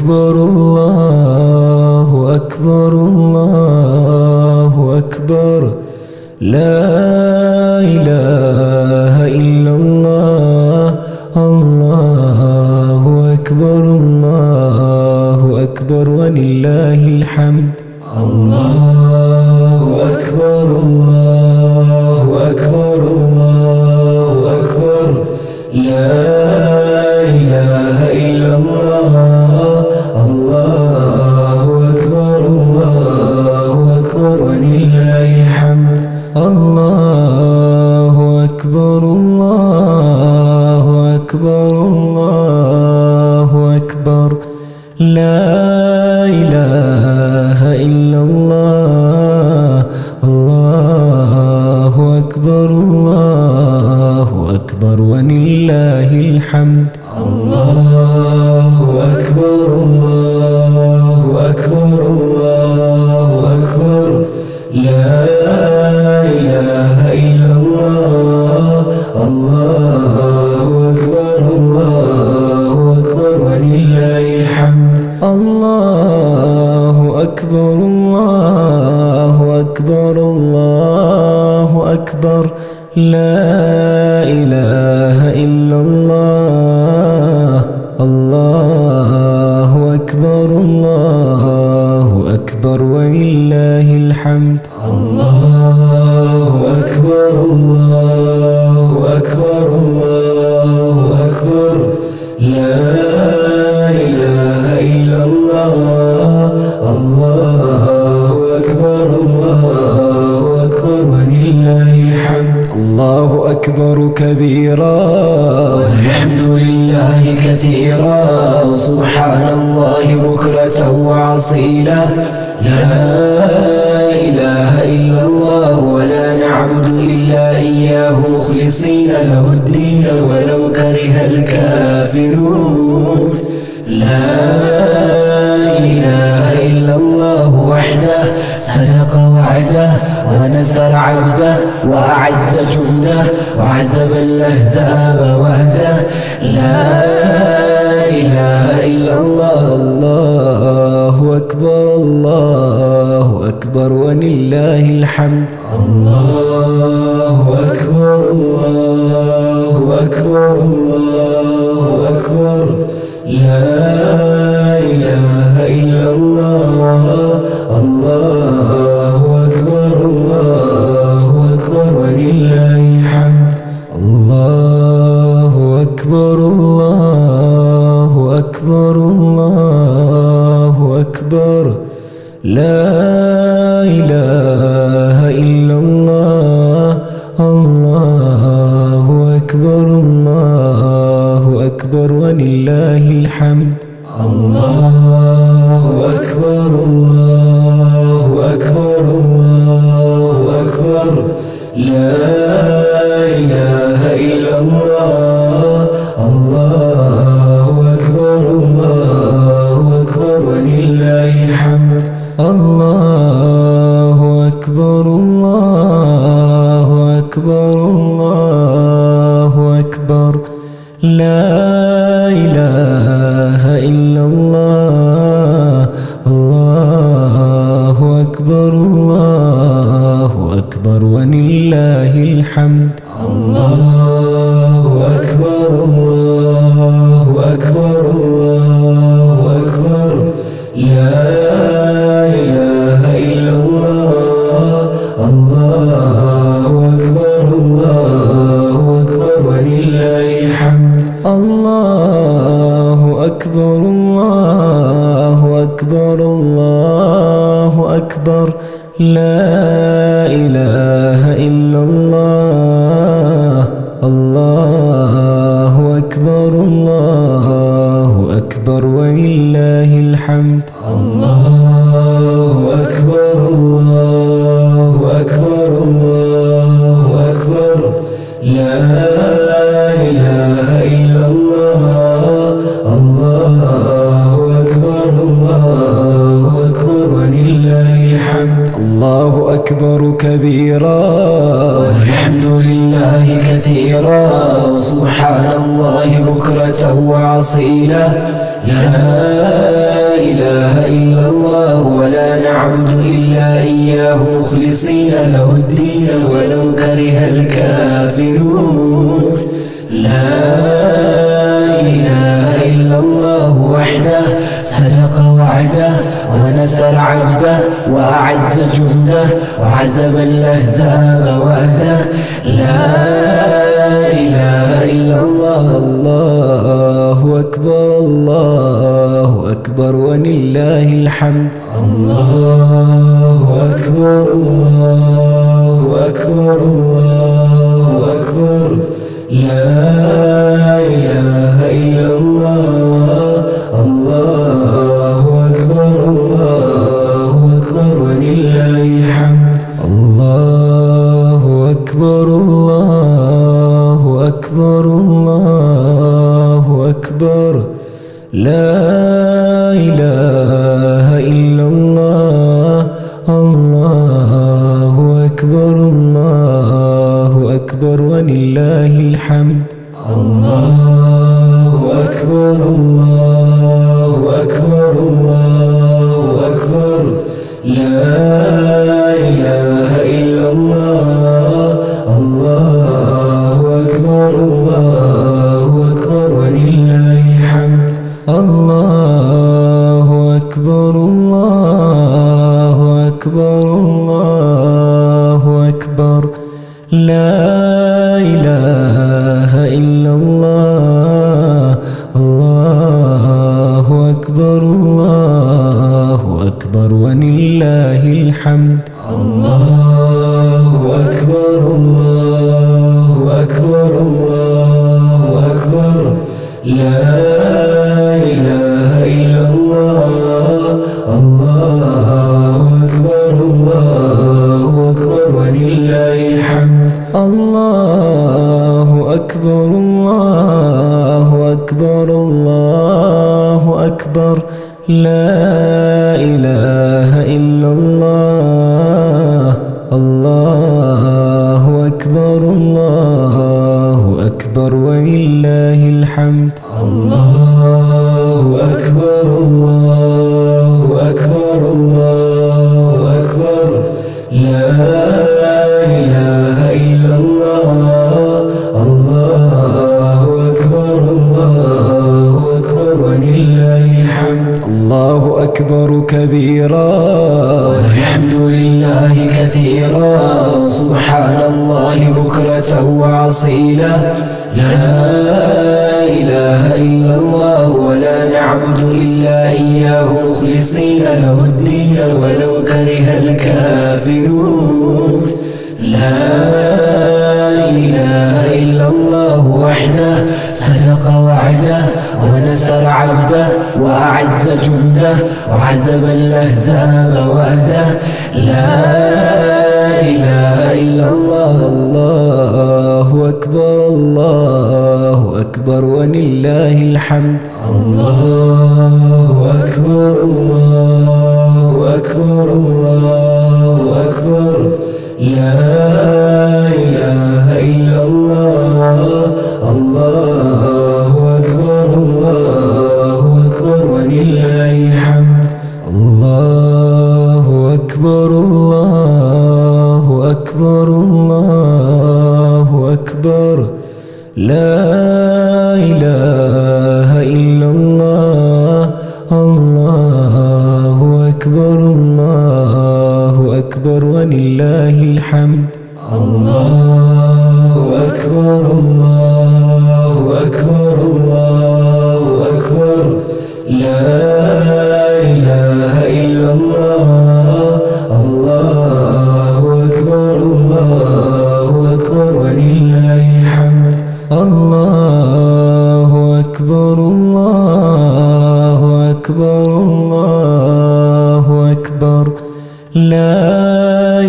أكبر الله أكبر الله أكبر لا إله إلا الله الله أكبر الله أكبر ولله الحمد الله أكبر الله أكبر الله أكبر لا إله إلا الله الله أكبر الله أكبر ولله الحمد الله أكبر الله أكبر الله أكبر لا إله إلا الله الله أكبر الله أكبر ولله الحمد الله أكبر الله أكبر الله أكبر لا إله إلا الله الله أكبر الله أكبر ولله الحمد الله أكبر الله أكبر الله أكبر لا إله إلا الله الله أكبر الله أكبر ولله الحمد الله أكبر الله أكبر الله أكبر لا إله إلا الله الله أكبر الله أكبر ولله الحمد الله أكبر كبيرا والحمد لله كثيرا وسبحان الله بكرة وعصيلا لا إله إلا الله ولا نعبد إلا إياه مخلصين له الدين ولو كره الكافرون لا إله إلا الله وحده صدق وعده ونصر عبده وأعز جنده وعذب الأحزاب وحده لا إله إلا الله الله أكبر الله أكبر ولله الحمد الله أكبر الله أكبر الله أكبر لا إله إلا الله الله أكبر الله أكبر ولله الحمد الله أكبر الله أكبر الله أكبر لا إله إلا الله الله أكبر الله أكبر ولله الحمد الله أكبر الله أكبر الله أكبر لا إله إلا الله الله أكبر الله أكبر ولله الحمد الله أكبر الله أكبر الله أكبر لا إله إلا الله الله أكبر الله أكبر ولله الحمد الله أكبر الله أكبر الله أكبر لا إله إلا الله الله أكبر الله أكبر ولله الحمد الله أكبر الله أكبر الله أكبر لا إله إلا الله الله أكبر الله أكبر ولله الحمد الله أكبر الله أكبر الله أكبر لا إله إلا الله الله أكبر الله أكبر ولله الحمد الله أكبر كبيرا والحمد لله كثيرا وسبحان الله بكرة وعصيلا وعصي له. لا إله إلا الله ولا نعبد إلا إياه مخلصين له الدين ولو كره الكافرون. لا إله إلا الله وحده صدق وعده ونصر عبده وأعز جنده وعزم الأحزاب وحده. لا إله إلا الله. الله أكبر الله أكبر ولله الحمد. الله أكبر الله أكبر الله أكبر. لا إله إلا الله. الله أكبر الله أكبر ولله الحمد. الله أكبر الله أكبر الله أكبر. لا إله إلا الله. الله أكبر الله أكبر ولله الحمد. الله أكبر الله أكبر الله أكبر. لا إله إلا الله. الله أكبر الله أكبر ولله الحمد. الله أكبر الله أكبر الله أكبر. لا إله إلا الله. الله أكبر الله أكبر ولله الحمد. الله أكبر الله أكبر الله أكبر. لا إله إلا الله. الله أكبر الله أكبر ولله الحمد. الله أكبر الله أكبر الله أكبر. لا إله إلا الله. الله أكبر الله أكبر ولله الحمد. الله أكبر الله أكبر الله أكبر. لا إله إلا الله. الله أكبر الله أكبر ولله الحمد. الله أكبر كبيرا والحمد لله كثيرا سبحان الله بكرة وأصيلا. لا إله إلا الله ولا نعبد إلا إياه مخلصين له الدين ولو كره الكافرون. لا إله إلا الله وحده صدق وعده ونصر عبده وأعز جنده وعزم الأحزاب وحده. لا إله إلا الله. الله أكبر الله أكبر ولله الحمد. الله أكبر الله أكبر الله أكبر. لا إله إلا الله. الله أكبر الله أكبر ولله الحمد. الله أكبر الله أكبر الله أكبر. لا إله إلا الله. الله أكبر الله أكبر ولله الحمد. الله أكبر الله أكبر الله أكبر. لا إله إلا الله. الله أكبر الله أكبر ولله الحمد. الله أكبر الله أكبر الله أكبر. لا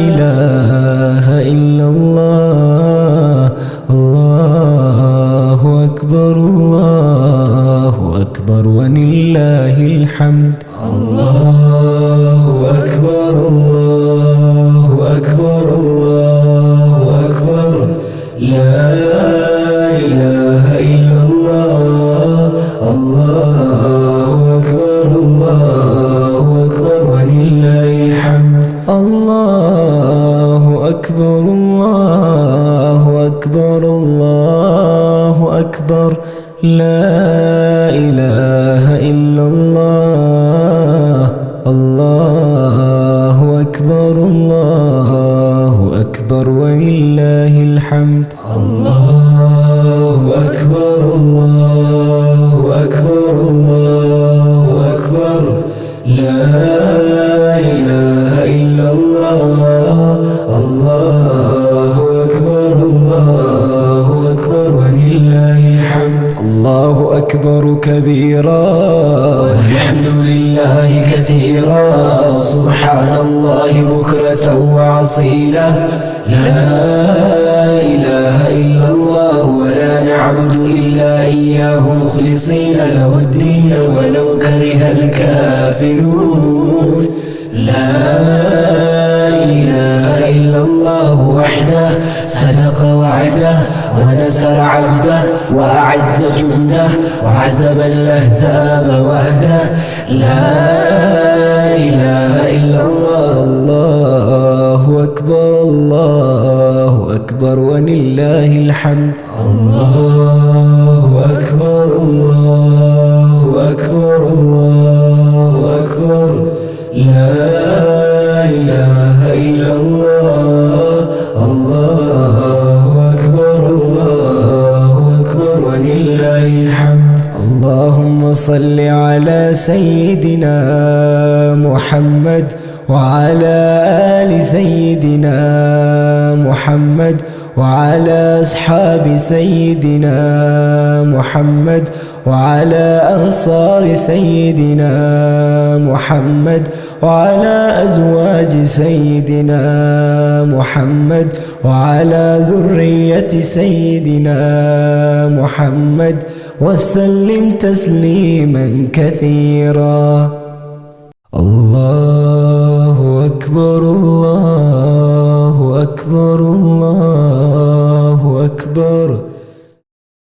إله إلا الله. الله أكبر الله أكبر ولله الحمد. الله أكبر الله أكبر الله أكبر. لا إله إلا الله. الله أكبر الله أكبر ولله الحمد الله أكبر الله أكبر الله أكبر لا إله إلا الله الله أكبر الله أكبر ولله الحمد الله أكبر الله أكبر الله أكبر لا إله إلا الله الله أكبر الله أكبر ولله الحمد الله أكبر كبيرا والحمد لله كثيرا سبحان الله بكرة وأصيلا لا إله إلا الله ولا نعبد إلا إياه مخلصين له الدين ولو كره الكافرون لا إله إلا الله وحده صدق وعده ونصر عبده وأعز جنده وعزب الأحزاب وحده لا إله إلا الله الله أكبر الله أكبر ولله الحمد الله أكبر الله أكبر الله أكبر لا إله إلا الله الله أكبر الله أكبر ولله الحمد اللهم صل على سيدنا محمد وعلى آل سيدنا محمد وعلى أصحاب سيدنا محمد وعلى أنصار سيدنا محمد وعلى أزواج سيدنا محمد وعلى ذرية سيدنا محمد وسلم تسليما كثيرا الله أكبر الله أكبر